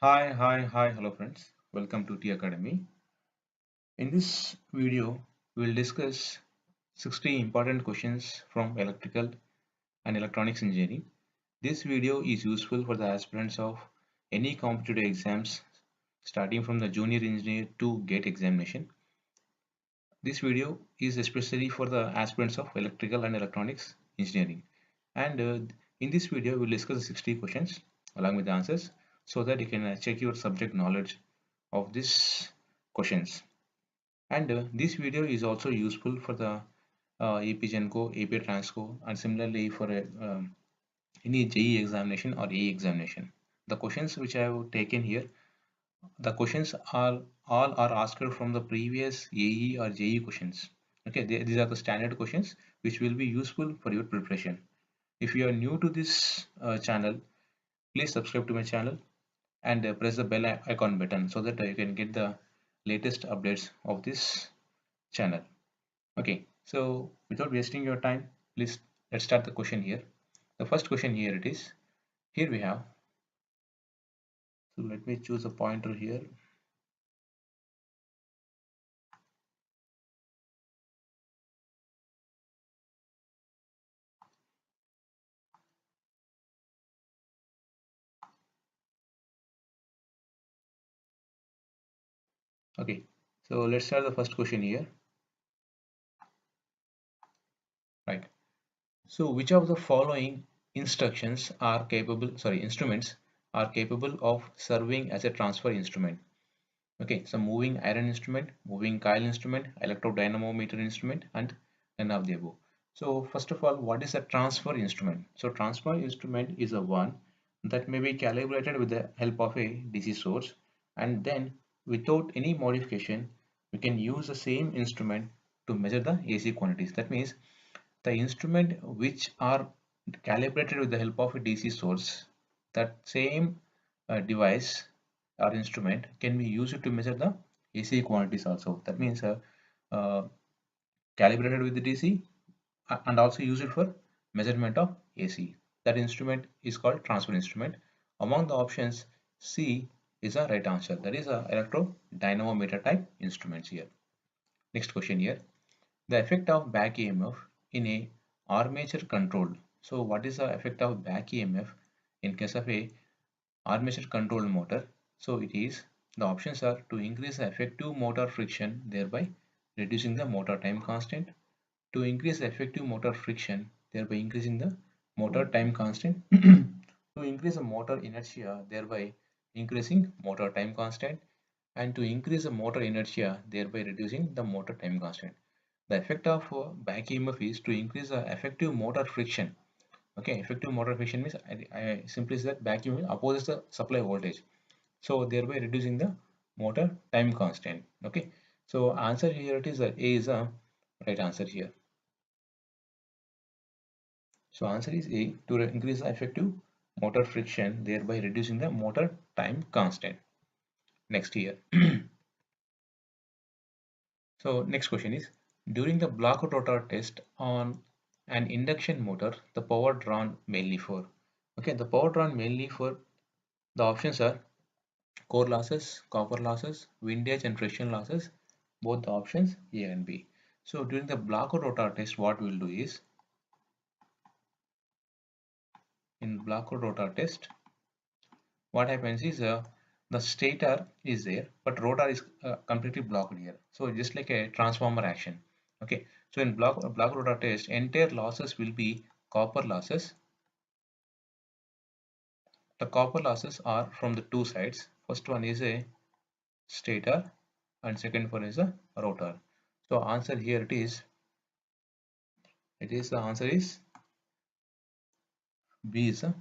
Hello friends. Welcome to T Academy. In this video, we'll discuss 60 important questions from electrical and electronics engineering. This video is useful for the aspirants of any competitive exams starting from the junior engineer to GATE examination. This video is especially for the aspirants of electrical and electronics engineering. And in this video, we'll discuss the 60 questions along with the answers so that you can check your subject knowledge of these questions. And this video is also useful for the AP Genco, AP Transco, and similarly for any JE examination or AE examination. The questions which I have taken here, the questions are all are asked from the previous AE or JE questions. Okay, these are the standard questions which will be useful for your preparation. If you are new to this channel, please subscribe to my channel and press the bell icon button so that you can get the latest updates of this channel. Okay, so without wasting your time, please let's start the question here. The first question here it is. Here we have. So let me choose a pointer here. Okay, so let's start the first question here. Right. So which of the following instruments are capable of serving as a transfer instrument? Okay, so moving iron instrument, moving coil instrument, electrodynamometer instrument, and none of the above. So first of all, what is a transfer instrument? So transfer instrument is a one that may be calibrated with the help of a DC source, and then without any modification, we can use the same instrument to measure the AC quantities. That means the instrument which are calibrated with the help of a DC source, that same device or instrument can be used to measure the AC quantities also. That means uh, calibrated with the DC and also use it for measurement of AC. That instrument is called transfer instrument. Among the options, C is a right answer. That is a electrodynamometer type instruments here. Next question here. The effect of back EMF in a armature controlled. So what is the effect of back EMF in case of a armature controlled motor? So it is, the options are to increase the effective motor friction, thereby reducing the motor time constant, to increase the effective motor friction, thereby increasing the motor time constant, to increase the motor inertia, thereby increasing motor time constant, and to increase the motor inertia, thereby reducing the motor time constant. The effect of back EMF is to increase the effective motor friction. Okay, effective motor friction means I simply say that back EMF opposes the supply voltage, so thereby reducing the motor time constant. Okay, so answer here it is A is a right answer here. So answer is A, to increase the effective motor friction, thereby reducing the motor time constant. Next here. So next question is, during the block rotor test on an induction motor, the power drawn mainly for. Okay, the power drawn mainly for, the options are core losses, copper losses, windage and friction losses. Both the options A and B. So during the block rotor test, what we'll do is, in block rotor test, what happens is the stator is there, but rotor is completely blocked here. So just like a transformer action. Okay, so in block rotor test, entire losses will be copper losses. The copper losses are from the two sides. First one is a stator and second one is a rotor. So answer here the answer is B is the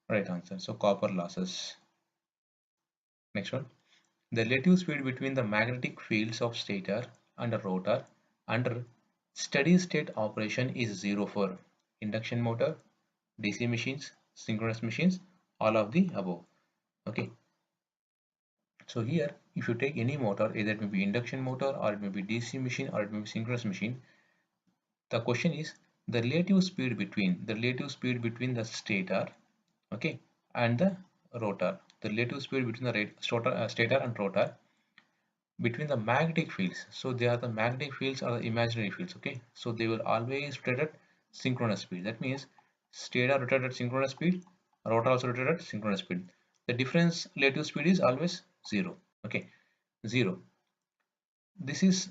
right answer. So copper losses. Next one. The relative speed between the magnetic fields of stator and a rotor under steady state operation is 0 for induction motor, DC machines, synchronous machines, all of the above. Okay. So here, if you take any motor, either it may be induction motor or it may be DC machine or it may be synchronous machine, the question is the relative speed between the stator, okay, and the rotor. the relative speed between the stator and rotor between the magnetic fields. So they are the magnetic fields or the imaginary fields. Okay, so they will always rotate at synchronous speed. That means stator rotate at synchronous speed, rotor also rotate at synchronous speed. The difference relative speed is always zero. Okay, zero. This is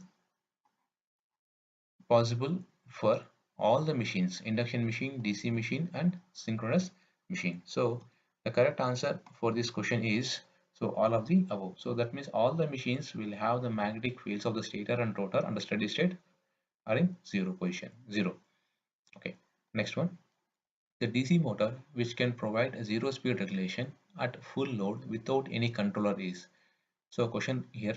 possible for all the machines: induction machine, DC machine, and synchronous machine. So the correct answer for this question is so all of the above. So that means all the machines will have the magnetic fields of the stator and rotor under steady state are in zero position, zero. Okay, next one. The DC motor which can provide zero speed regulation at full load without any controller is. So question here,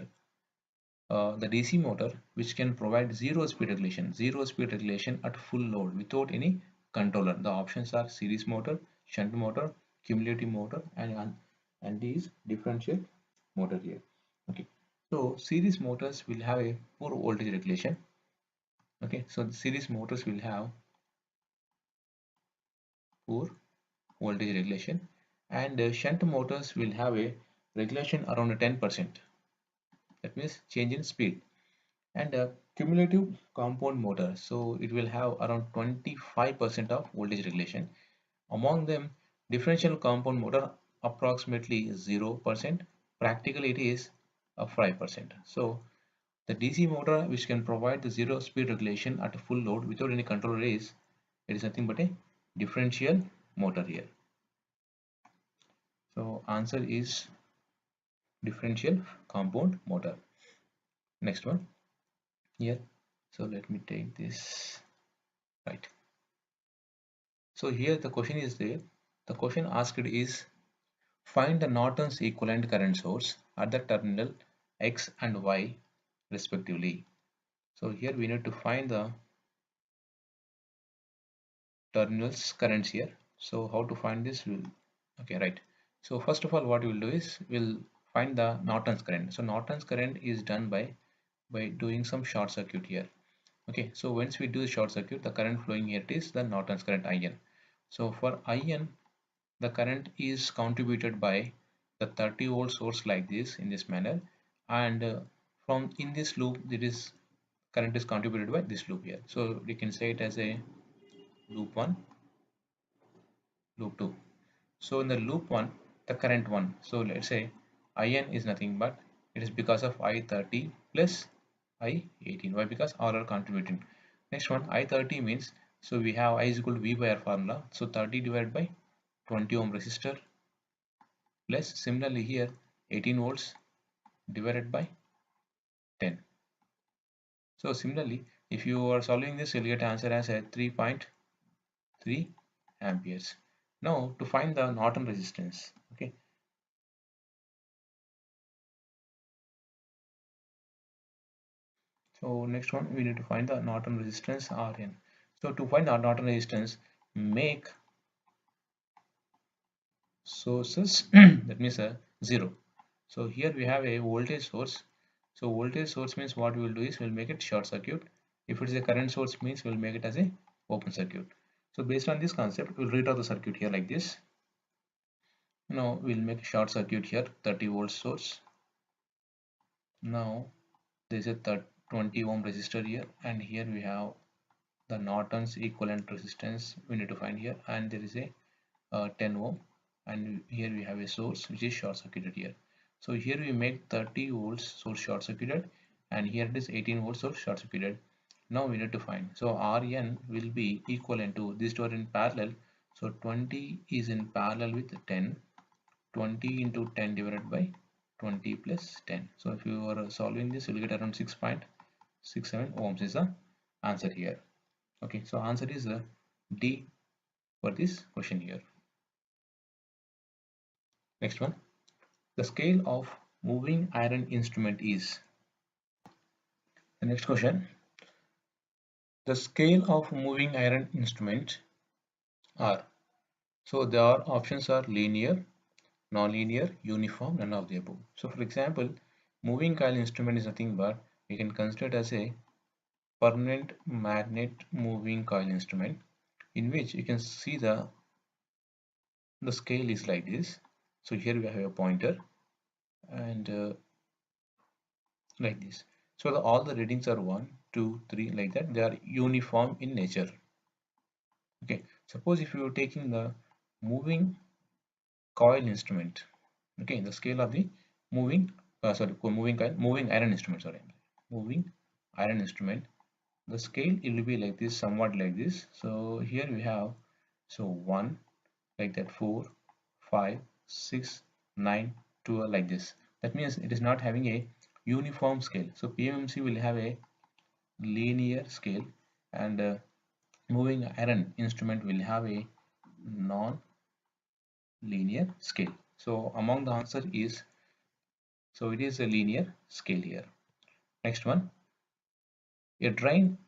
the DC motor which can provide zero speed regulation at full load without any controller. The options are series motor, shunt motor, cumulative motor, and these differential motor here. Okay, so series motors will have a poor voltage regulation. Okay, so the series motors will have poor voltage regulation, and shunt motors will have a regulation around 10%. That means change in speed. And a cumulative compound motor, so it will have around 25% of voltage regulation. Among them, differential compound motor approximately 0%, practically it is a 5%. So the DC motor which can provide the zero speed regulation at a full load without any controller is, it is nothing but a differential motor here. So answer is differential compound motor. Next one here, so let me take this, right. So here the question is there. The question asked is find the Norton's equivalent current source at the terminal X and Y respectively. So here we need to find the terminals currents here. So how to find this? Okay, right. So first of all, what we will do is we'll find the Norton's current. So Norton's current is done by doing some short circuit here. Okay, so once we do the short circuit, the current flowing here is the Norton's current IN. So for IN, the current is contributed by the 30 volt source like this in this manner, and from in this loop there is current is contributed by this loop here. So we can say it as a loop 1, loop 2. So in the loop 1, the current 1, so let's say IN is nothing but it is because of I30 plus I18. Why? Because all are contributing. Next one, I30 means, so we have I is equal to V by R formula, so 30 divided by 20 ohm resistor plus similarly here 18 volts divided by 10. So similarly, if you are solving this, you'll get answer as a 3.3 amperes. Now to find the Norton resistance, okay. So next one, we need to find the Norton resistance Rn. So to find the Norton resistance, make sources that means a 0. So here we have a voltage source. So voltage source means what we will do is we'll make it short circuit. If it is a current source means we'll make it as a open circuit. So based on this concept, we'll redraw the circuit here like this. Now we'll make a short circuit here, 30 volt source. Now there is a 20 ohm resistor here, and here we have the Norton's equivalent resistance we need to find here, and there is a 10 ohm, and here we have a source which is short circuited here. So here we make 30 volts source short circuited, and here it is 18 volts source short circuited. Now we need to find, so Rn will be equivalent to, these two are in parallel, so 20 is in parallel with 10, 20 into 10 divided by 20 plus 10. So if you are solving this, you will get around 6.67 ohms is the answer here. Okay, so answer is D for this question here. Next one, the scale of moving iron instrument is. The next question, the scale of moving iron instrument are. So there are options are linear, non-linear, uniform, none of the above. So for example, moving coil instrument is nothing but we can consider it as a permanent magnet moving coil instrument, in which you can see the scale is like this. So here we have a pointer and like this. So all the readings are 1, 2, 3 like that. They are uniform in nature. Okay. Suppose if you are taking the moving coil instrument, okay, the scale of the moving, moving iron instrument, sorry, moving iron instrument. The scale it will be like this, somewhat like this. So here we have, so 1 like that, 4, 5, 6, 9, 12 like this. That means it is not having a uniform scale. So PMMC will have a linear scale and moving iron instrument will have a non-linear scale. So among the answer is, so it is a linear scale here. Next one, a drain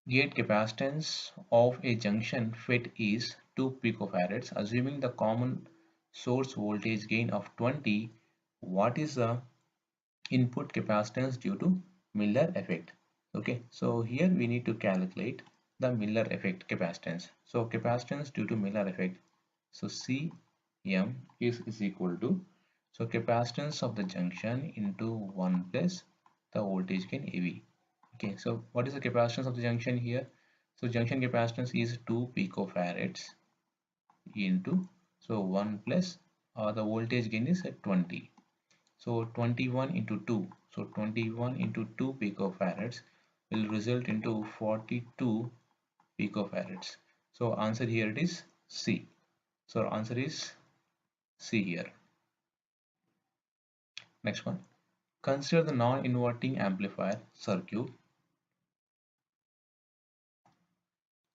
gate capacitance of a junction FET is 2 picofarads. Assuming the common source voltage gain of 20, what is the input capacitance due to Miller effect? Okay, so here we need to calculate the Miller effect capacitance. So capacitance due to Miller effect. So Cm is equal to, so capacitance of the junction into 1 plus the voltage gain AV. Okay, so what is the capacitance of the junction here? So junction capacitance is 2 picofarads into, so 1 plus the voltage gain is at 20. So 21 into 2. So 21 into 2 picofarads will result into 42 picofarads. So answer here it is C. So answer is C here. Next one. Consider the non-inverting amplifier circuit.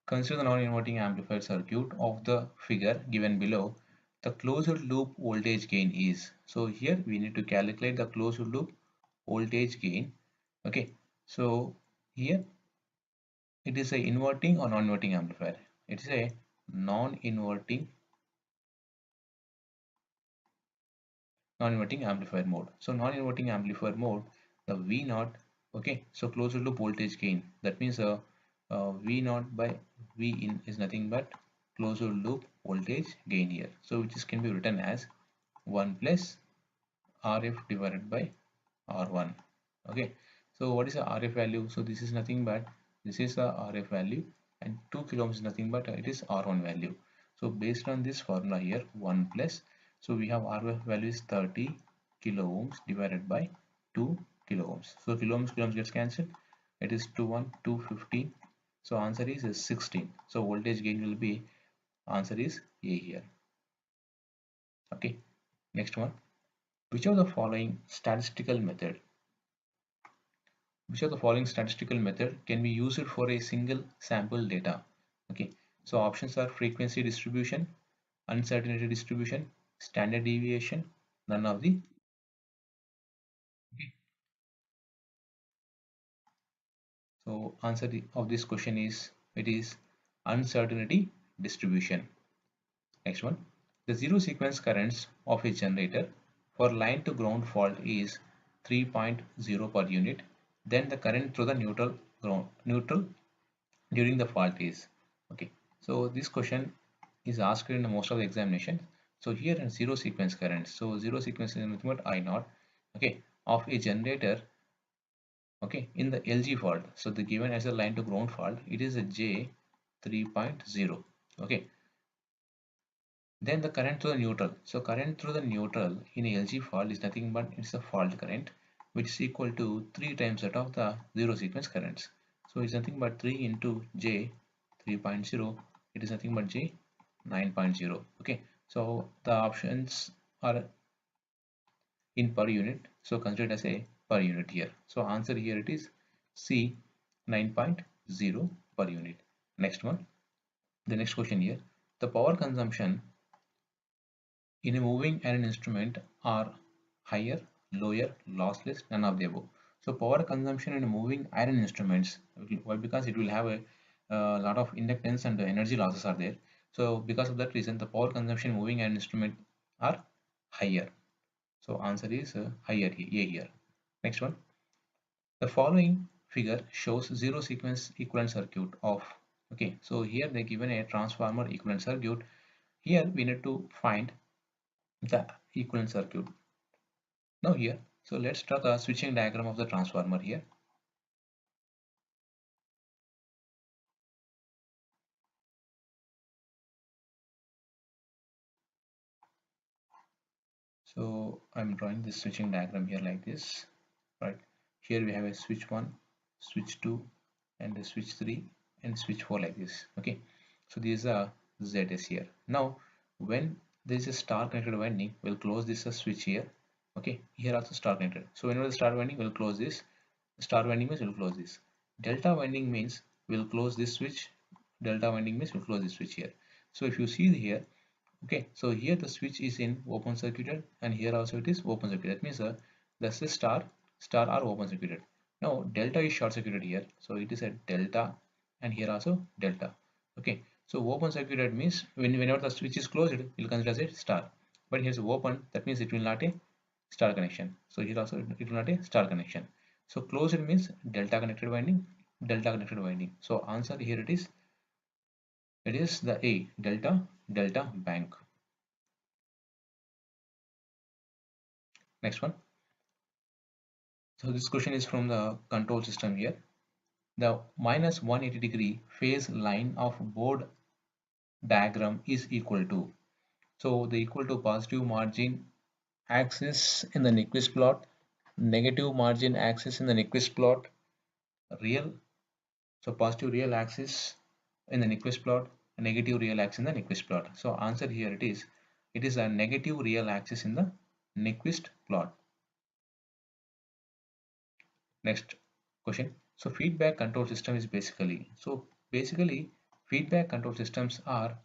Consider the non-inverting amplifier circuit of the figure given below. The closed loop voltage gain is. So here we need to calculate the closed loop voltage gain. Okay. So here it is a inverting or non-inverting amplifier. It is a non-inverting non-inverting amplifier mode. So non-inverting amplifier mode, the V naught, okay, so closed loop voltage gain, that means V naught by V in is nothing but closed loop voltage gain here. So which is can be written as 1 plus RF divided by R1. Okay, so what is the RF value? So this is nothing but, this is the RF value, and 2 kilo ohms is nothing but it is R1 value. So based on this formula here, 1 plus, so we have RF value is 30 kilo ohms divided by 2 kilo ohms. So kilo ohms gets cancelled. It is 2 1 215. So answer is 16. So voltage gain will be, answer is A here. Okay, next one. Which of the following statistical method Which of the following statistical method can be used for a single sample data? Okay, so options are frequency distribution, uncertainty distribution, standard deviation, none of the. Okay. So answer of this question is, it is uncertainty distribution. Next one, the zero sequence currents of a generator for line to ground fault is 3.0 per unit. Then the current through the neutral during the fault is, okay. So this question is asked in most of the examinations. So here in zero sequence current, so zero sequence is nothing but I naught, okay, of a generator, okay, in the LG fault. So the given as a line to ground fault, it is a J 3.0. Okay, then the current through the neutral. So current through the neutral in a LG fault is nothing but it's a fault current, which is equal to 3 times that of the zero sequence currents. So it's nothing but 3 into J 3.0. It is nothing but J 9.0. Okay, so the options are in per unit. So consider it as a per unit here. So answer here it is C 9.0 per unit. Next one. The next question here. The power consumption in a moving iron instrument are higher, lower, lossless, none of the above. So power consumption in a moving iron instruments, why? Because it will have a lot of inductance and the energy losses are there. So because of that reason, the power consumption in moving iron instrument are higher. So answer is higher here, A here. Next one. The following figure shows zero sequence equivalent circuit of, okay. So here they given a transformer equivalent circuit. Here we need to find the equivalent circuit. Now here, so let's draw the switching diagram of the transformer here. So I'm drawing this switching diagram here like this, right? Here we have a switch 1, switch 2, and a switch 3, and switch 4 like this. Okay, so these are ZS here. Now when there is a star connected winding, we'll close this switch here. Okay, here also star connected. So whenever the star winding, we'll close this. Star winding means we'll close this. Delta winding means we'll close this switch. Delta winding means we'll close this switch here. So if you see here, okay, so here the switch is in open circuited, and here also it is open circuited. That means that's the star are open circuited. Now delta is short circuited here, so it is a delta, and here also delta. Okay, so open circuited means whenever the switch is closed, we'll consider as a star. But here's open, that means it will not a star connection. So here also it will not a star connection. So closed means delta connected winding, delta connected winding. So answer here it is the A, delta bank. Next one. So this question is from the control system here. The minus 180 degree phase line of board diagram is equal to. So the equal to positive margin axis in the Nyquist plot, negative margin axis in the Nyquist plot, real, so positive real axis in the Nyquist plot, negative real axis in the Nyquist plot. So answer here it is a negative real axis in the Nyquist plot. Next question. So feedback control system is basically feedback control systems are,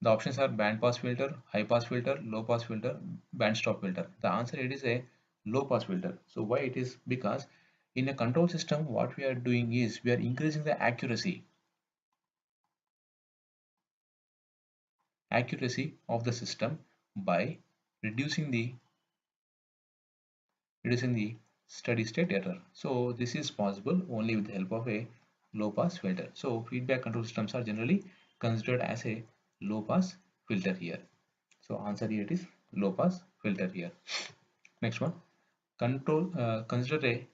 the options are band pass filter, high pass filter, low pass filter, band stop filter. The answer it is a low pass filter. So why it is? Because in a control system what we are doing is we are increasing the accuracy of the system by reducing the steady state error. So this is possible only with the help of a low pass filter. So feedback control systems are generally considered as a low pass filter here. So answer here it is low pass filter here. Next one, consider a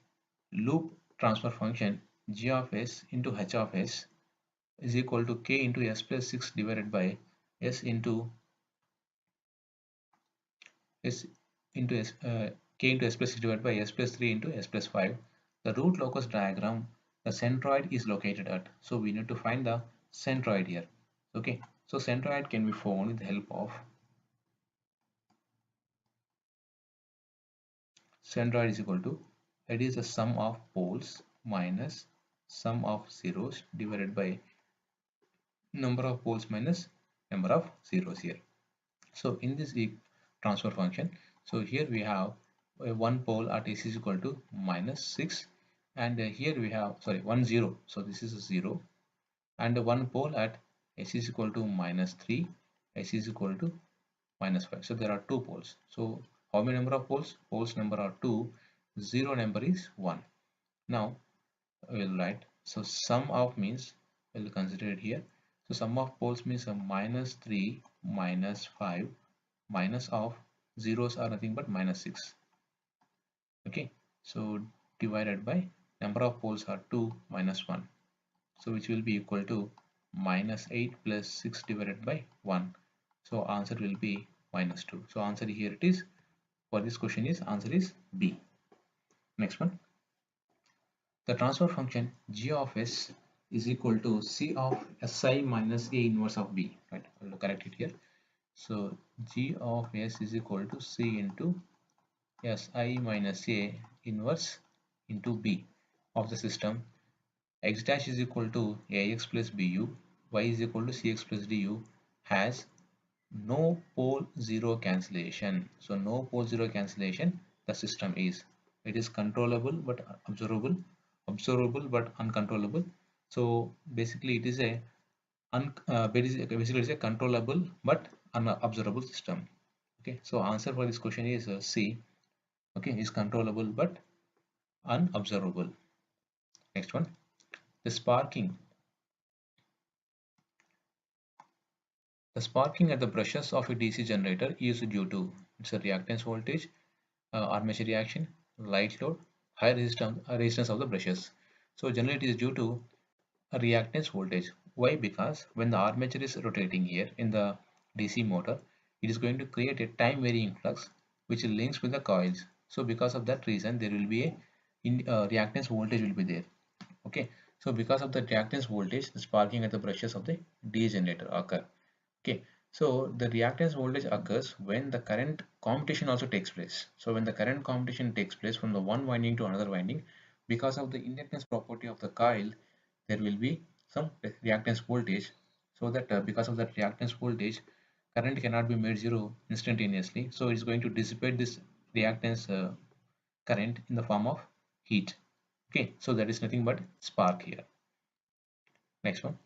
loop transfer function g of s into h of s is equal to k into s plus 6 divided by s into s into s k into s plus 6 divided by s plus 3 into s plus 5. The root locus diagram, the centroid is located at. So we need to find the centroid here. Okay, so centroid can be found with the help of centroid is equal to, it is the sum of poles minus sum of zeros divided by number of poles minus number of zeros here. So in this transfer function, so here we have one pole at s is equal to minus 6, and here we have, sorry, 1 0, so this is a 0, and one pole at s is equal to minus 3, s is equal to minus 5. So there are two poles. So how many number of poles? Poles number are 2, 0 number is 1. Now we'll write, so sum of means we'll consider it here. So sum of poles means a minus 3 minus 5 minus of zeros are nothing but minus 6. Okay, so divided by number of poles are 2 minus 1, so which will be equal to minus 8 plus 6 divided by 1. So answer will be minus 2. So answer here it is, for this question is answer is B. Next one, the transfer function g of s is equal to c of si minus a inverse of b, right? I'll correct it here. So g of s is equal to c into si minus a inverse into b of the system. X dash is equal to ax plus bu, y is equal to cx plus du, has no pole zero cancellation. So no pole zero cancellation, the system is, it is controllable but observable but uncontrollable. So basically it is a basically it's a controllable but unobservable system. Okay, so answer for this question is C. Okay, is controllable but unobservable. Next one, the sparking at the brushes of a DC generator is due to. It's a reactance voltage, armature reaction, light load, high resistance of the brushes. So generally it is due to a reactance voltage. Why? Because when the armature is rotating here in the DC motor, it is going to create a time varying flux which links with the coils. So because of that reason, there will be reactance voltage will be there. Okay. So because of the reactance voltage, the sparking at the brushes of the DC generator occur. Okay, so the reactance voltage occurs when the current commutation also takes place. So when the current commutation takes place from the one winding to another winding, because of the inductance property of the coil, there will be some reactance voltage. So that because of that reactance voltage, current cannot be made zero instantaneously. So it's going to dissipate this reactance current in the form of heat. Okay, so that is nothing but spark here. Next one.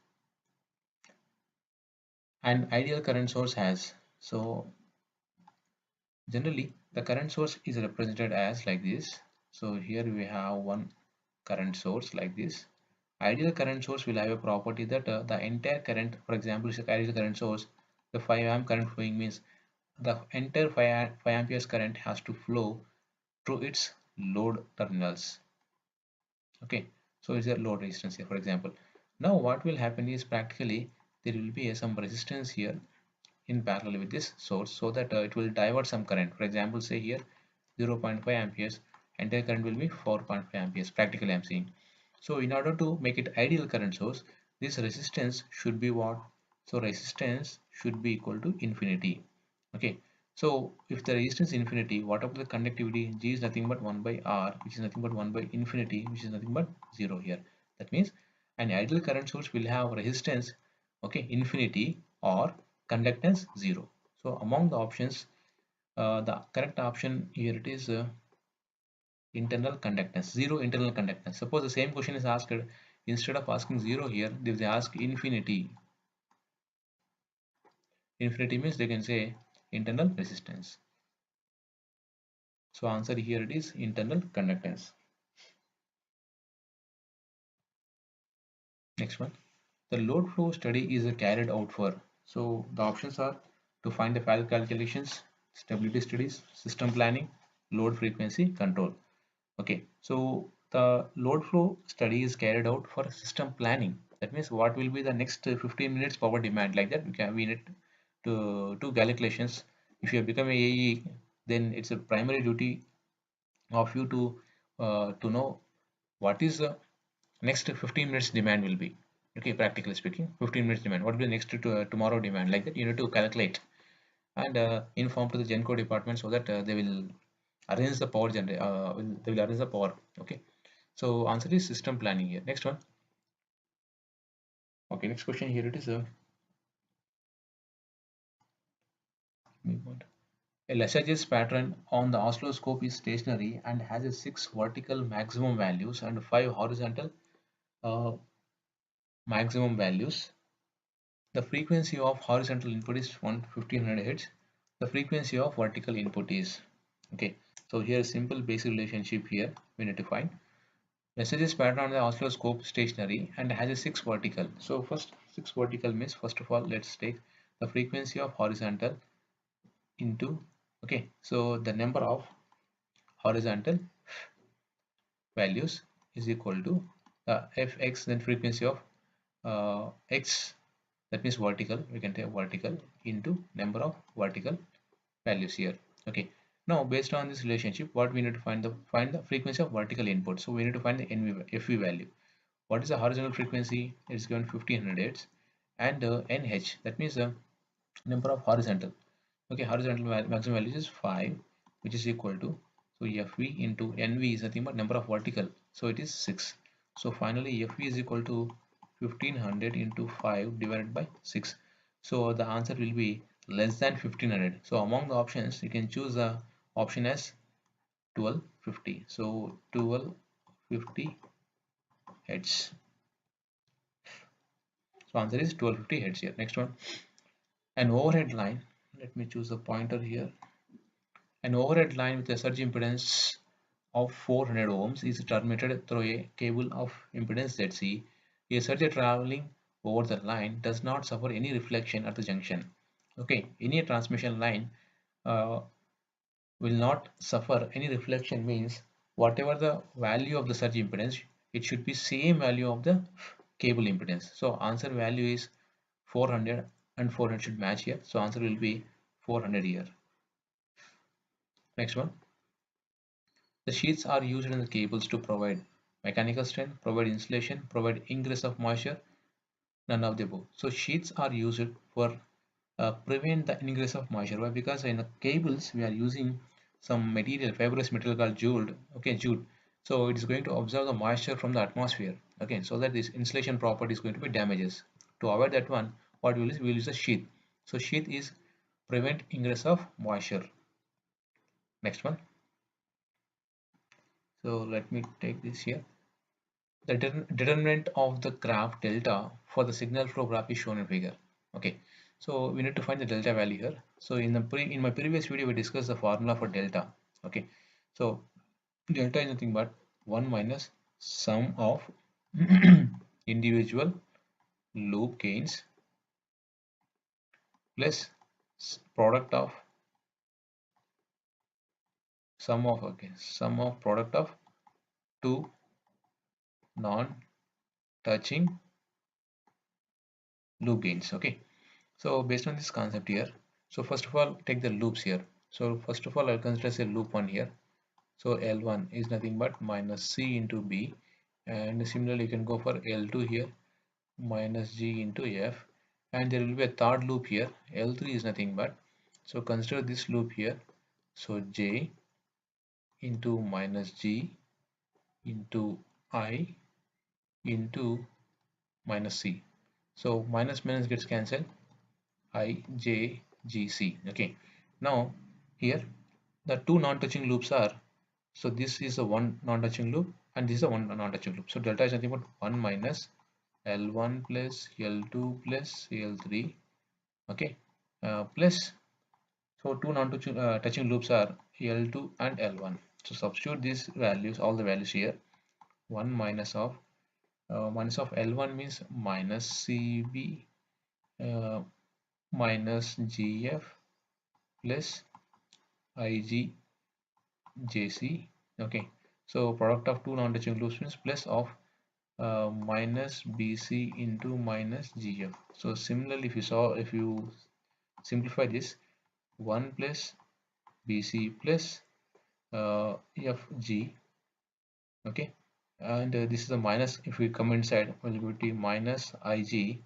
An ideal current source has. So generally, the current source is represented as like this. So here we have one current source like this. Ideal current source will have a property that the entire current, for example, is a ideal current source. The 5 amp current flowing means the entire 5 amperes current has to flow through its load terminals. Okay, so is there load resistance here, for example. Now what will happen is practically there will be some resistance here in parallel with this source so that it will divert some current. For example, say here 0.5 amperes, entire current will be 4.5 amperes. Practically I'm saying. So in order to make it ideal current source, this resistance should be what? So resistance should be equal to infinity. Okay. So if the resistance is infinity, what about the conductivity? G is nothing but 1 by R, which is nothing but 1 by infinity, which is nothing but 0 here. That means an ideal current source will have resistance, okay, infinity or conductance 0. So among the options, the correct option here it is internal conductance, 0 internal conductance. Suppose the same question is asked, instead of asking 0 here, they ask infinity. Infinity means they can say internal resistance. So answer here it is internal conductance. Next one. The load flow study is carried out for. So the options are to find the value calculations, stability studies, system planning, load frequency control. Okay, so the load flow study is carried out for system planning. That means what will be the next 15 minutes power demand, like that we need to do calculations. If you become a AE, then it's a primary duty of you to know what is the next 15 minutes demand will be. Okay, practically speaking, 15 minutes demand, what will be the next tomorrow demand, like that you need to calculate and inform to the Genco department so that they will arrange the power they will arrange the power. Okay, so answer is system planning here. Next one. Okay, next question here it is a Lessage's pattern on the oscilloscope is stationary and has a 6 vertical maximum values and 5 horizontal uh, maximum values. The frequency of horizontal input is 1500 Hz. The frequency of vertical input is, okay. So here simple basic relationship here we need to find. Messages pattern on the oscilloscope stationary and has a 6 vertical. So first 6 vertical means, first of all let's take the frequency of horizontal into, okay, so the number of horizontal values is equal to fx, then frequency of x, that means vertical, we can take vertical into number of vertical values here. Okay, now based on this relationship, what we need to find the frequency of vertical input. So we need to find the FV value. What is the horizontal frequency? It's given 1500 Hz, and NH, that means the number of horizontal. Okay, horizontal maximum value is 5, which is equal to, so FV into NV is nothing but number of vertical, so it is 6. So finally FV is equal to 1500 into 5 divided by 6. So the answer will be less than 1500. So among the options you can choose the option as 1250. So 1250 Hz. So answer is 1250 Hz here. Next one, an overhead line. Let me choose a pointer here. An overhead line with a surge impedance of 400 ohms is terminated through a cable of impedance ZC. A surge traveling over the line does not suffer any reflection at the junction. Okay, in a transmission line, uh, will not suffer any reflection, means whatever the value of the surge impedance, it should be same value of the cable impedance. So answer value is 400 and 400 should match here. So answer will be 400 here. Next one. The sheets are used in the cables to provide mechanical strength, provide insulation, provide ingress of moisture, none of the above. So sheets are used for prevent the ingress of moisture. Why? Because in the cables we are using some material, fibrous material called jute. Okay, jute. So it is going to absorb the moisture from the atmosphere. Okay, so that this insulation property is going to be damages. To avoid that one, what we will use? We will use a sheath. So sheath is prevent ingress of moisture. Next one. So let me take this here. The determinant of the graph delta for the signal flow graph is shown in figure. Okay, so we need to find the delta value here. So in my previous video we discussed the formula for delta. Okay, so delta is nothing but 1 minus sum of individual loop gains plus product of sum of product of two non-touching loop gains. Okay, so based on this concept here, so first of all take the loops here. So first of all I'll consider say loop 1 here. So L1 is nothing but minus C into B, and similarly you can go for L2 here, minus G into F, and there will be a third loop here. L3 is nothing but, so consider this loop here, so J into minus G into I into minus C. So minus minus gets cancelled, I, J, G, C. Okay, now here the two non-touching loops are, so this is a one non-touching loop and this is a one non-touching loop. So delta is nothing but 1 minus L1 plus L2 plus L3. Okay, plus, so two non-touching touching loops are L2 and L1. So substitute these values, all the values here. 1 minus of L1 means minus CB uh, minus GF plus IG JC. Okay, so product of two non-touching loops means plus of minus BC into minus GF. So similarly, if you simplify this, 1 plus BC plus FG. Okay, and this is a minus. If we come inside, will be minus IG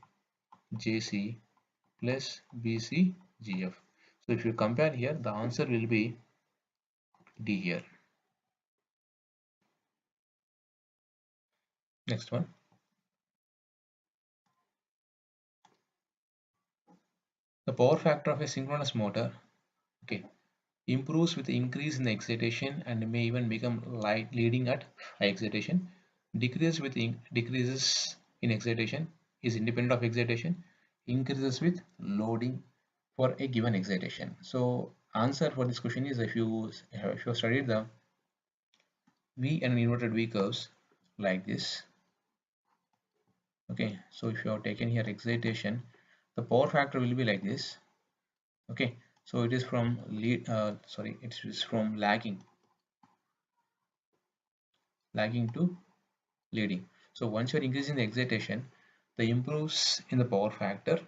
JC plus BC GF. So if you compare here, the answer will be D here. Next one. The power factor of a synchronous motor, okay, improves with increase in the excitation and may even become light leading at high excitation. Decreases in excitation is independent of excitation. Increases with loading for a given excitation. So answer for this question is, if you studied the V and inverted V curves like this. Okay, so if you have taken here excitation, the power factor will be like this. Okay, so it is from it is from lagging to leading. So once you're increasing the excitation, the improves in the power factor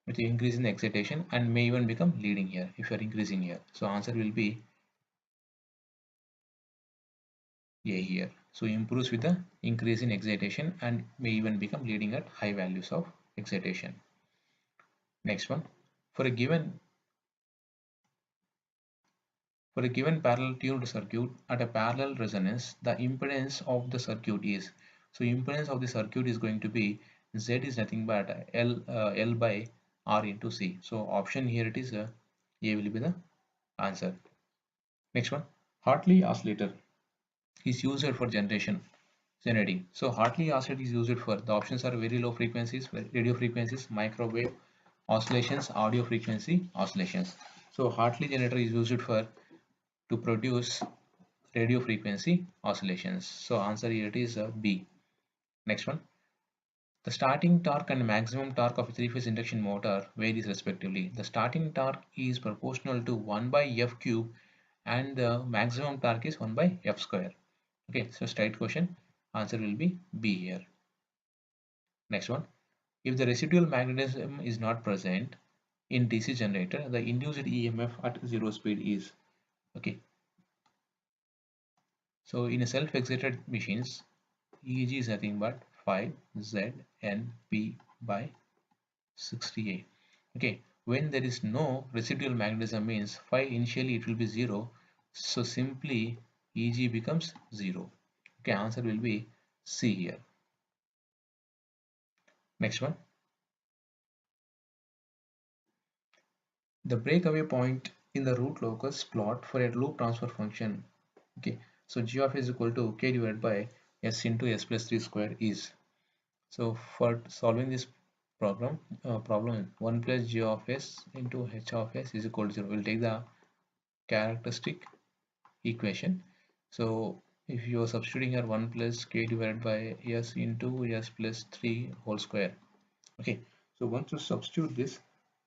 with the increase in the excitation and may even become leading here if you're increasing here. So answer will be A here. So improves with the increase in excitation and may even become leading at high values of excitation. Next one, for a given parallel tuned circuit at a parallel resonance, the impedance of the circuit is, so impedance of the circuit is going to be Z is nothing but L by R into C. So option here it is A will be the answer. Next one, Hartley oscillator is used for generating. So Hartley oscillator is used for, the options are very low frequencies, radio frequencies, microwave oscillations, audio frequency oscillations. So Hartley generator is used for to produce radio frequency oscillations. So answer here it is B. Next one. The starting torque and maximum torque of a three-phase induction motor varies respectively. The starting torque is proportional to 1 by F cube and the maximum torque is 1 by F square. Okay, so straight question, answer will be B here. Next one, if the residual magnetism is not present in DC generator, the induced EMF at zero speed is. Okay, so in a self-excited machines, EG is nothing but 5ZNP by 68. Okay, when there is no residual magnetism means phi initially it will be 0, so simply Eg becomes 0. Okay, answer will be C here. Next one, the breakaway point in the root locus plot for a loop transfer function. Okay, so g of s is equal to k divided by s into s plus 3 square is. So for solving this problem 1 plus g of s into h of s is equal to 0. We'll take the characteristic equation. So if you are substituting here 1 plus k divided by s into s plus 3 whole square. Okay, so once you substitute this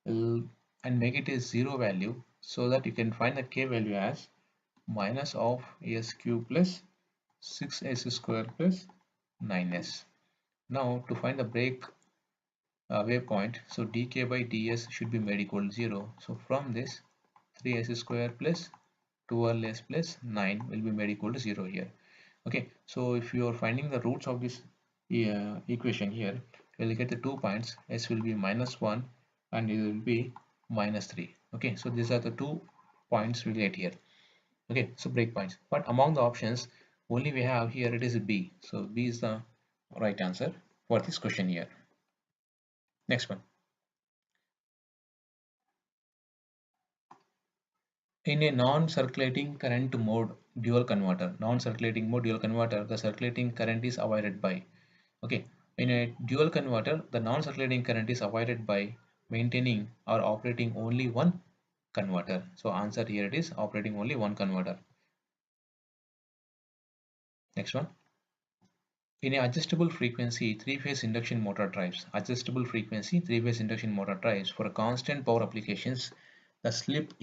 and make it a zero value, so that you can find the k value as minus of s cube plus 6s square plus 9s. Now to find the break wave point, so dk by ds should be made equal to 0. So from this 3s square plus 12s plus 9 will be made equal to 0 here. Okay, so if you are finding the roots of this equation here, you will get the 2 points. S will be minus 1 and it will be minus 3. Okay, so these are the 2 points we get here. Okay, so break points, but among the options only we have here it is B, so B is the right answer for this question here. Next one, in a non-circulating current mode dual converter, the circulating current is avoided by. Okay, in a dual converter the non-circulating current is avoided by maintaining or operating only one converter. So answer here it is operating only one converter. Next one, in an adjustable frequency three-phase induction motor drives, for a constant power applications, the slip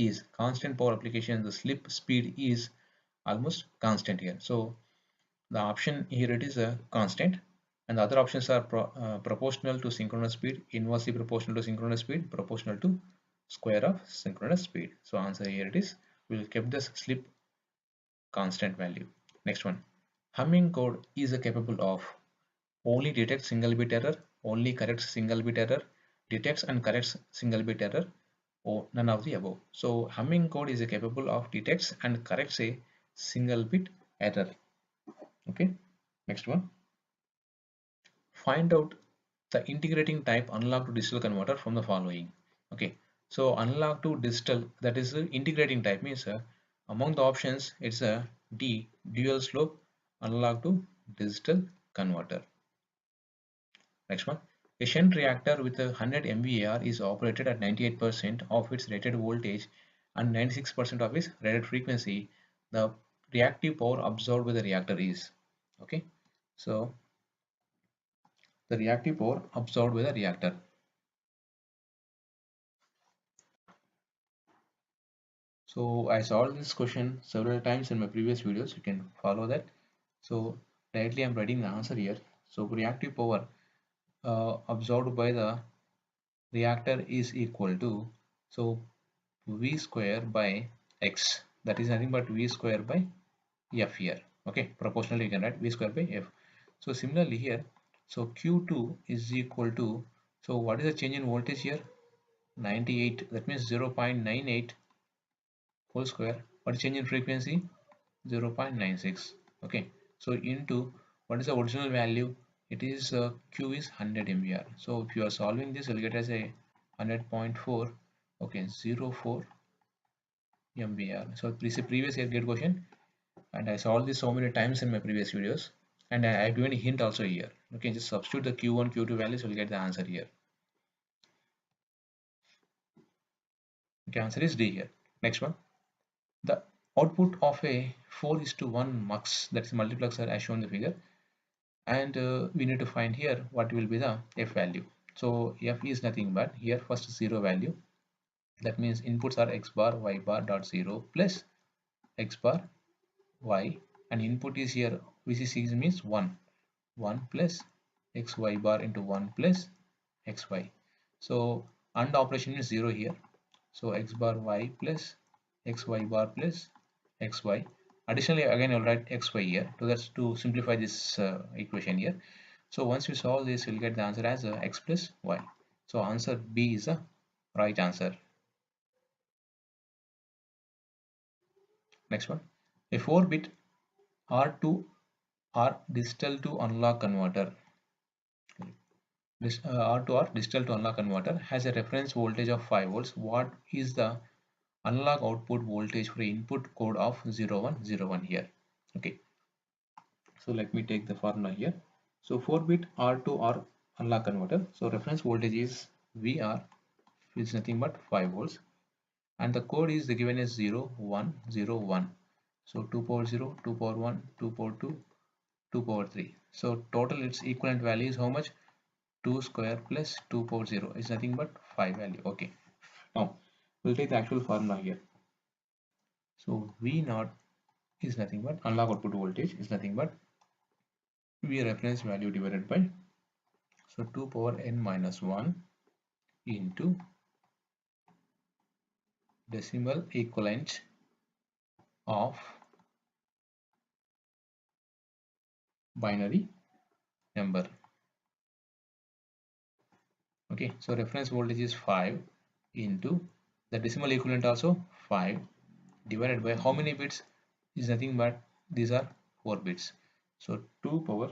speed is almost constant here. So the option here it is a constant, and the other options are proportional to synchronous speed, inversely proportional to synchronous speed, proportional to square of synchronous speed. So answer here it is, we will keep the slip constant value. Next one, humming code is capable of only detects single bit error, only corrects single bit error, detects and corrects single bit error, or none of the above. So humming code is capable of detects and corrects a single bit error. Okay, next one, find out the integrating type analog to digital converter from the following. Okay, so analog to digital, that is the integrating type, means among the options it's a D, dual slope analog to digital converter. Next one, a shunt reactor with a 100 MVAR is operated at 98% of its rated voltage and 96% of its rated frequency. The reactive power absorbed by the reactor is. Okay, so the reactive power absorbed by the reactor. So I solved this question several times in my previous videos. You can follow that. So directly I'm writing the answer here. So reactive power absorbed by the reactor is equal to, so V square by X, that is nothing but V square by F here. Okay, proportionally you can write V square by F. So similarly here, so Q2 is equal to, so what is the change in voltage here? 98, that means 0.98 whole square. What is change in frequency? 0.96. Okay, so into what is the original value? It is Q is 100 MVAR. So if you are solving this, you'll get as a 100.4. Okay, 04 MVAR. So this is a previous year gate question, and I solved this so many times in my previous videos, and I have given a hint also here. Okay, just substitute the Q1, Q2 values, you'll get the answer here. Okay, answer is D here. Next one, the output of a 4:1 mux, that is multiplexer as shown in the figure, and we need to find here what will be the F value. So F is nothing but here first zero value, that means inputs are X bar, Y bar dot 0 plus x bar y, and input is here VC6 means 1 plus xy bar into 1 plus xy. So AND operation is 0 here. So x bar y plus xy bar plus xy. Additionally, again I'll write xy here to simplify this equation here. So once we solve this, we'll get the answer as x plus y. So answer B is the right answer. Next one, a 4-bit R2 R digital to analog converter. This R2R digital to analog converter has a reference voltage of 5 volts. What is the analog output voltage for input code of 0101 here? Okay, so let me take the formula here. So 4-bit R2R analog converter. So reference voltage is VR, which is nothing but 5 volts, and the code is given as 0101. So 2 power 0, 2 power 1, 2 power 2, 2 power 3. So total its equivalent value is how much? 2 square plus 2 power 0 is nothing but 5 value. Okay, now we'll take the actual formula here. So V naught is nothing but analog output voltage is nothing but V reference value divided by, so 2 power n minus 1 into decimal equivalent of binary number. Okay, so reference voltage is 5 into the decimal equivalent also 5 divided by how many bits is nothing but these are 4 bits. So 2 power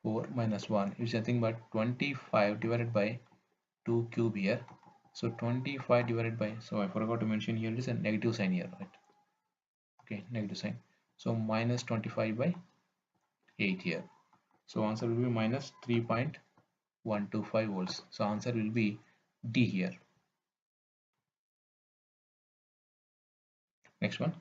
4 minus 1 is nothing but 25 divided by 2 cube here. So 25 divided by, so I forgot to mention here, it is a negative sign here, right? Okay, negative sign. So minus 25 by 8 here. So answer will be minus 3.125 volts. So answer will be D here. Next one.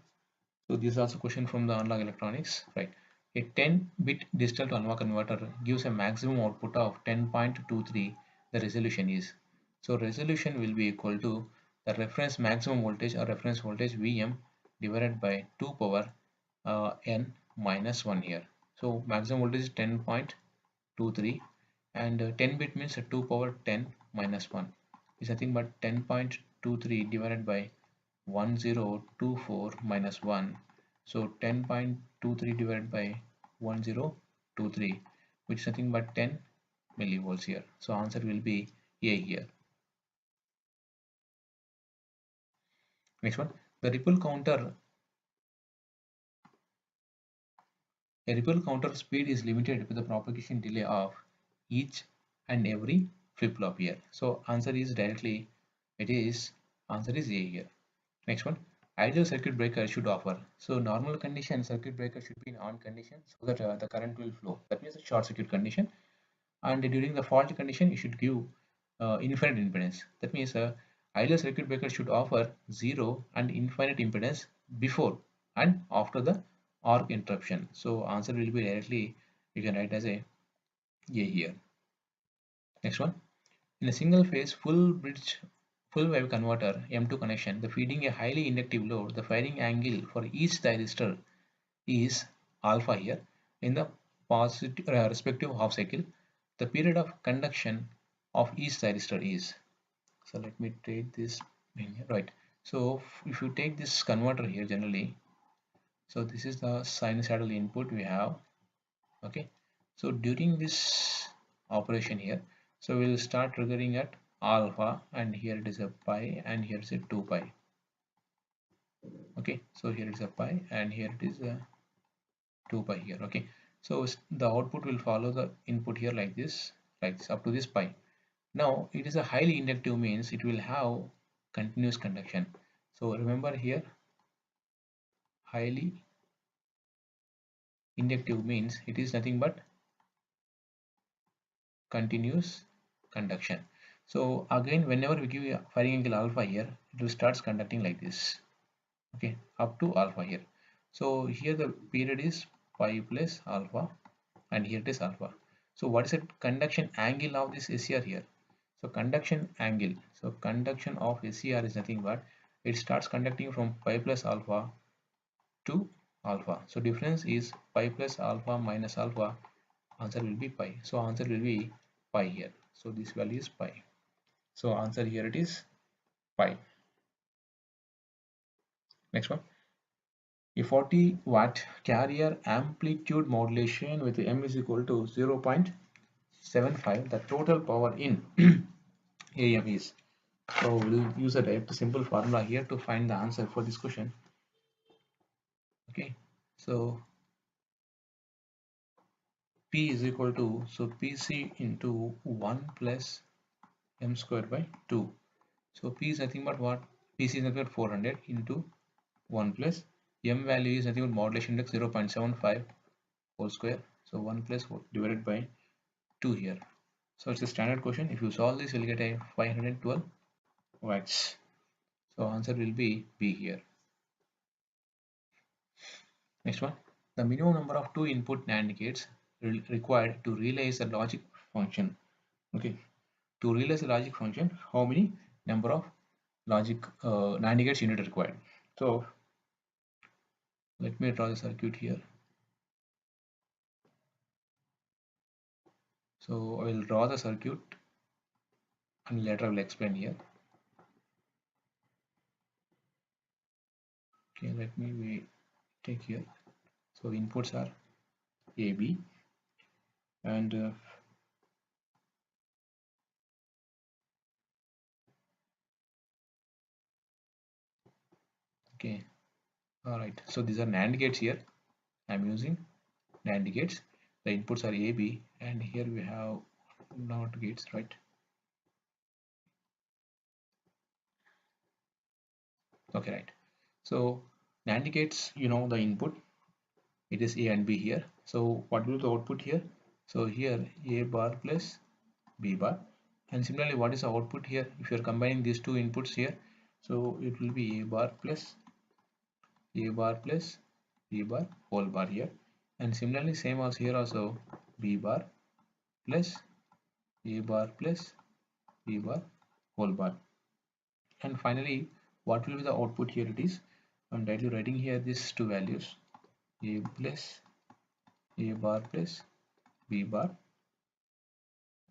So this is also a question from the analog electronics, right? A 10-bit digital to analog converter gives a maximum output of 10.23. The resolution is, so resolution will be equal to the reference maximum voltage or reference voltage Vm divided by 2 power n minus 1 here. So maximum voltage is 10.23 and 10 bit means 2 power 10 minus 1 is nothing but 10.23 divided by 1024 minus 1. So 10.23 divided by 1023, which is nothing but 10 millivolts here. So answer will be A here. Next one, the ripple counter. A ripple counter speed is limited with the propagation delay of each and every flip-flop here. So answer is directly, answer is A here. Next one, ideal circuit breaker should offer. So normal condition circuit breaker should be in on condition so that the current will flow. That means a short circuit condition. And during the fault condition, you should give infinite impedance. That means ideal circuit breaker should offer 0 and infinite impedance before and after the arc interruption. So answer will be directly, you can write as a here. Next one, in a single phase full wave converter M2 connection, the feeding a highly inductive load, the firing angle for each thyristor is alpha here. In the positive respective half cycle, the period of conduction of each thyristor is, so let me take this in here, right? So if you take this converter here generally, so this is the sinusoidal input we have. Okay, so during this operation here, so we'll start triggering at alpha, and here it is a pi, and here is a 2 pi. Okay, so here is a pi and here it is a 2 pi here. Okay, so the output will follow the input here like this up to this pi. Now it is a highly inductive means it will have continuous conduction. So remember here, highly inductive means it is nothing but continuous conduction. So again, whenever we give a firing angle alpha here, it will starts conducting like this. Okay, up to alpha here. So here the period is pi plus alpha, and here it is alpha. So what is the conduction angle of this SCR here? So conduction angle, so conduction of SCR is nothing but it starts conducting from pi plus alpha to alpha. So difference is pi plus alpha minus alpha. Answer will be pi. So answer will be pi here. So this value is pi. So answer here it is pi. Next one. A 40 watt carrier amplitude modulation with M is equal to 0.75. The total power in AM is. So we'll use a direct simple formula here to find the answer for this question. Okay. So P is equal to, so PC into 1 plus M squared by 2. So P is nothing but what? PC is nothing but 400 into 1 plus M value is nothing but modulation index 0.75 whole square. So 1 plus divided by 2 here. So it's a standard question. If you solve this, you'll get a 512 watts. So answer will be B here. Next one. The minimum number of 2 input NAND gates required to realize a logic function. Okay. To realize a logic function, how many number of logic NAND gates unit required? So let me draw the circuit here. So I will draw the circuit and later I will explain here. Okay, let me take here. So inputs are A, B, and okay, all right. So these are NAND gates here. I'm using NAND gates. The inputs are A, B, and here we have NOT gates, right? Okay, right. So NAND gates, you know the input, it is A and B here. So what will be the output here? So here A bar plus B bar, and similarly what is the output here if you are combining these two inputs here? So it will be A bar plus B bar whole bar here, and similarly same as here also B bar plus A bar plus B bar whole bar. And finally what will be the output here? It is, I'm directly writing here these two values, A plus A bar plus B bar.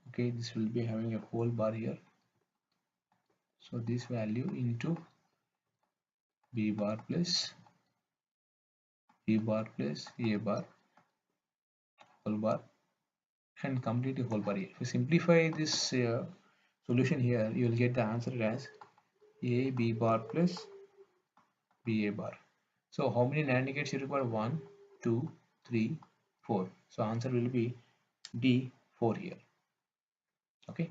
Okay, this will be having a whole bar here, so this value into B bar plus B bar plus A bar whole bar and complete whole bar here. If you simplify this solution here, you will get the answer as A B bar plus B A bar. So how many NAND gates you require? 1, 2, 3, 4. So answer will be D 4 here. Okay.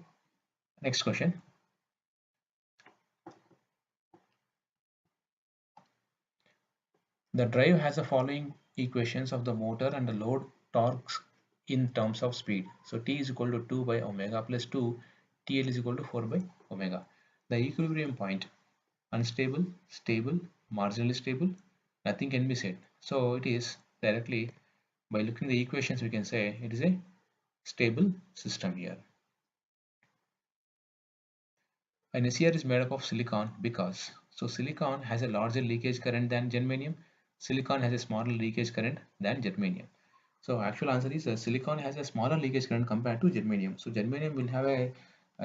Next question. The drive has the following equations of the motor and the load torques in terms of speed. So T is equal to 2 by omega plus 2, TL is equal to 4 by omega. The equilibrium point, unstable, stable, marginally stable, nothing can be said. So it is directly, by looking at the equations, we can say it is a stable system here. An SCR is made up of silicon because, so silicon has a larger leakage current than germanium, silicon has a smaller leakage current than germanium. So actual answer is silicon has a smaller leakage current compared to germanium. So germanium will have a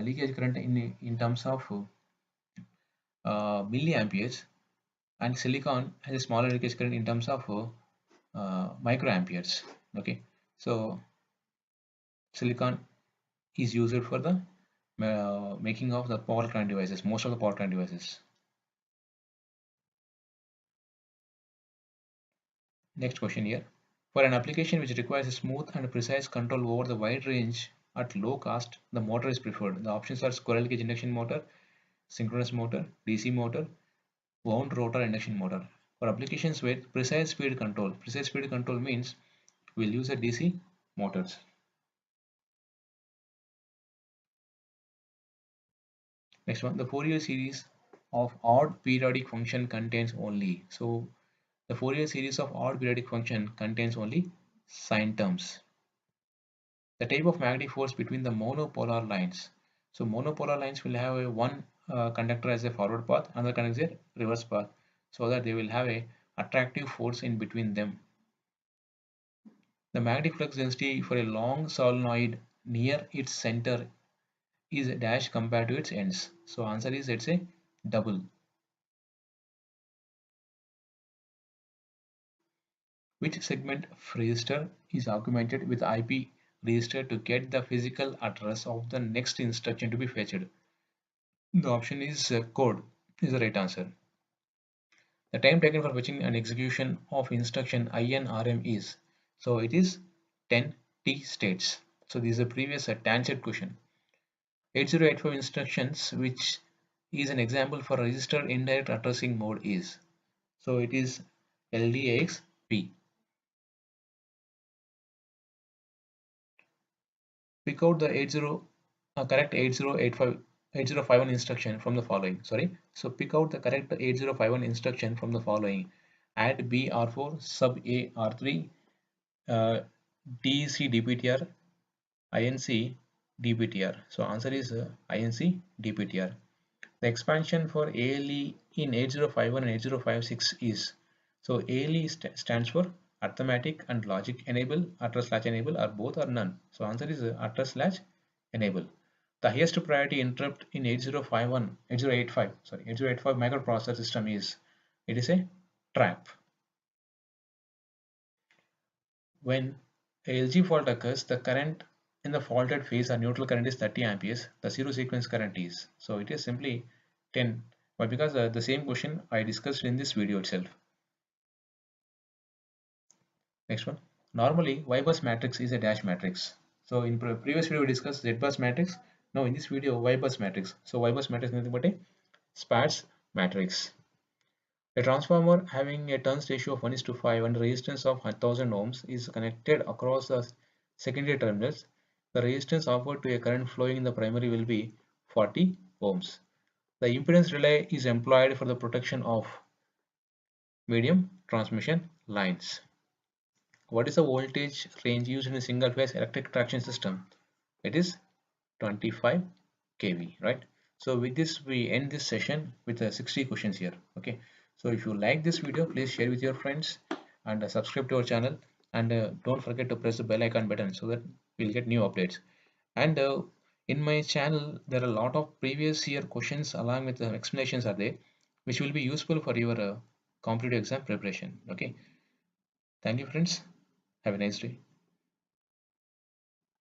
leakage current in terms of milliamperes, and silicon has a smaller leakage current in terms of microamperes. Okay, so silicon is used for the making of the power current devices, most of the power current devices. Next question here. For an application which requires a smooth and precise control over the wide range at low cost, the motor is preferred. The options are squirrel cage induction motor, synchronous motor, DC motor, wound rotor induction motor. For applications with precise speed control means we'll use a DC motors. Next one, the Fourier series of odd periodic function contains only. So the Fourier series of odd periodic function contains only sine terms. The type of magnetic force between the monopolar lines. So monopolar lines will have a one conductor as a forward path, another conductor as a reverse path, so that they will have a attractive force in between them. The magnetic flux density for a long solenoid near its center is dash compared to its ends. So answer is, it's a double. Which segment register is augmented with IP register to get the physical address of the next instruction to be fetched? The option is code is the right answer. The time taken for fetching an execution of instruction INRM is, so it is 10 T states. So this is a previous tangent question. 8085 instructions, which is an example for register indirect addressing mode, is, so it is LDAX-P. Pick out the correct 8051 instruction from the following. So pick out the correct 8051 instruction from the following: add BR4 sub A R3 DEC DPTR INC DPTR. So answer is INC DPTR. The expansion for ALE in 8051 and 8056 is, so ALE stands for arithmetic and logic enable, address latch enable, or both or none. So answer is address latch enable. The highest priority interrupt in 8085 microprocessor system is, it is a trap. When a LG fault occurs, the current in the faulted phase or neutral current is 30 amperes. The zero sequence current is, so it is simply 10. But because the same question I discussed in this video itself. Next one. Normally, Y bus matrix is a dash matrix. So in previous video we discussed Z bus matrix. Now in this video Y bus matrix. So Y bus matrix is nothing but a sparse matrix. A transformer having a turns ratio of 1:5 and resistance of 1000 ohms is connected across the secondary terminals. The resistance offered to a current flowing in the primary will be 40 ohms. The impedance relay is employed for the protection of medium transmission lines. What is the voltage range used in a single phase electric traction system? It is 25 kV, right? So with this we end this session with 60 questions here. Okay, so if you like this video, please share with your friends and subscribe to our channel, and don't forget to press the bell icon button so that we'll get new updates. And in my channel there are a lot of previous year questions along with the explanations are there, which will be useful for your competitive exam preparation. Okay, thank you friends, have a nice day.